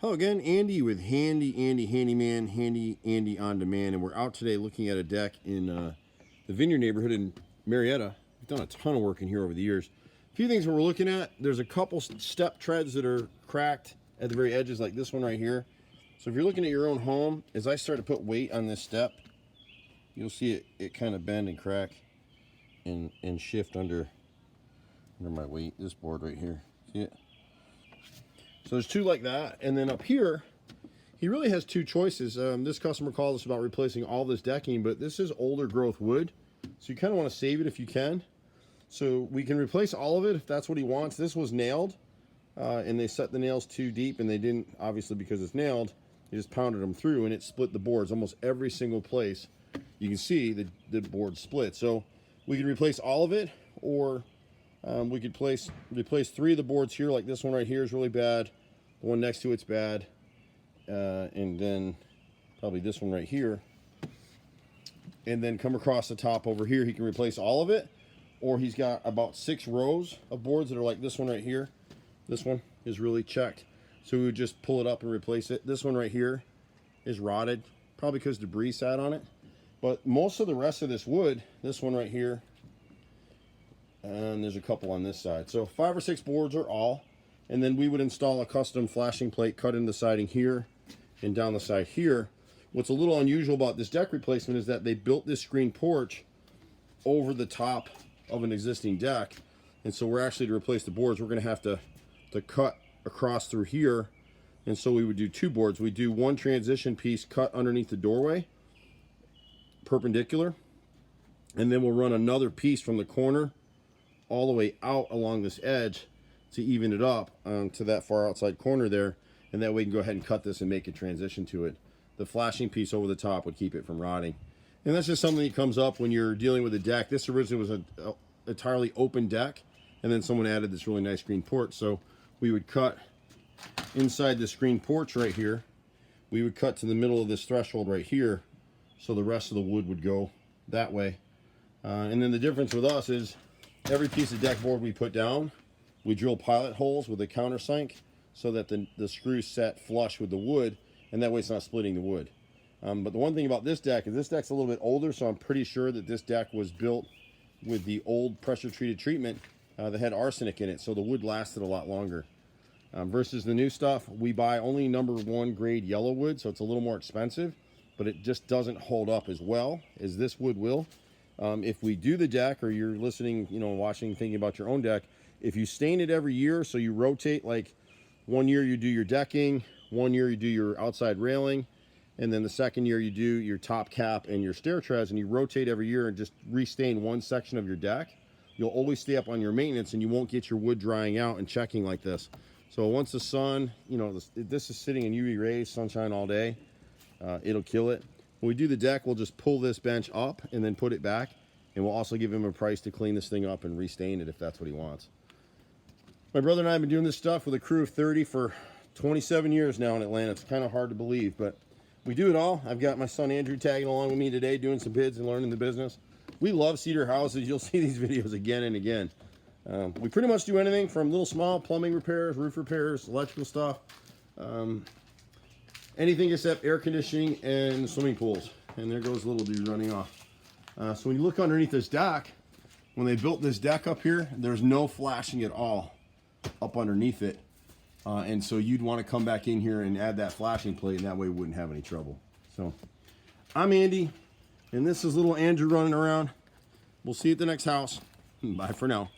Hello again, Andy with Handy Andy Handyman, Handy Andy on Demand, and we're out today looking at a deck in the Vineyard neighborhood in Marietta. We've done a ton of work in here over the years. A few things that we're looking at, there's a couple step treads that are cracked at the very edges, like this one right here. So if you're looking at your own home, as I start to put weight on this step, you'll see it kind of bend and crack and shift under my weight, this board right here. See it? So there's two like that, and then up here, he really has two choices. This customer called us about replacing all this decking, but this is older growth wood, so you kind of want to save it if you can. So we can replace all of it if that's what he wants. This was nailed, and they set the nails too deep, and they didn't, obviously because it's nailed, they just pounded them through, and it split the boards almost every single place. You can see the board split. So we could replace all of it, or we could replace three of the boards here, like this one right here is really bad. The one next to it's bad. And then probably this one right here. And then come across the top over here, he can replace all of it. Or he's got about 6 rows of boards that are like this one right here. This one is really checked. So we would just pull it up and replace it. This one right here is rotted, probably because debris sat on it. But most of the rest of this wood, this one right here, and there's a couple on this side. So 5 or 6 boards are all. And then we would install a custom flashing plate cut in the siding here and down the side here. What's a little unusual about this deck replacement is that they built this screen porch over the top of an existing deck. And so we're actually, to replace the boards, we're gonna have to cut across through here. And so we would do 2 boards. We do one transition piece cut underneath the doorway, perpendicular. And then we'll run another piece from the corner all the way out along this edge to even it up to that far outside corner there, and that way we can go ahead and cut this and make a transition to it. The flashing piece over the top would keep it from rotting. And that's just something that comes up when you're dealing with a deck. This originally was an entirely open deck, and then someone added this really nice screen porch. So we would cut inside the screen porch right here. We would cut to the middle of this threshold right here, so the rest of the wood would go that way. And then the difference with us is every piece of deck board we put down, we drill pilot holes with a countersink so that the screws set flush with the wood, and that way it's not splitting the wood. But the one thing about this deck is this deck's a little bit older, so I'm pretty sure that this deck was built with the old pressure treated treatment that had arsenic in it, so the wood lasted a lot longer. Versus the new stuff, we buy only #1 grade yellow wood, so it's a little more expensive, but it just doesn't hold up as well as this wood will. If we do the deck, or you're listening, watching, thinking about your own deck, if you stain it every year, so you rotate, like 1 year you do your decking, 1 year you do your outside railing, and then the second year you do your top cap and your stair treads, and you rotate every year and just restain one section of your deck, you'll always stay up on your maintenance, and you won't get your wood drying out and checking like this. So once the sun, this is sitting in UV rays, sunshine all day, it'll kill it. When we do the deck, we'll just pull this bench up and then put it back, and we'll also give him a price to clean this thing up and restain it if that's what he wants. My brother and I have been doing this stuff with a crew of 30 for 27 years now in Atlanta. It's kind of hard to believe, but we do it all. I've got my son Andrew tagging along with me today, doing some bids and learning the business. We love cedar houses. You'll see these videos again and again. We pretty much do anything from little small plumbing repairs, roof repairs, electrical stuff, anything except air conditioning and swimming pools. And there goes little dude running off. So when you look underneath this deck, when they built this deck up here, there's no flashing at all up underneath it. And so you'd want to come back in here and add that flashing plate, and that way we wouldn't have any trouble. So I'm Andy, and this is little Andrew running around. We'll see you at the next house. Bye for now.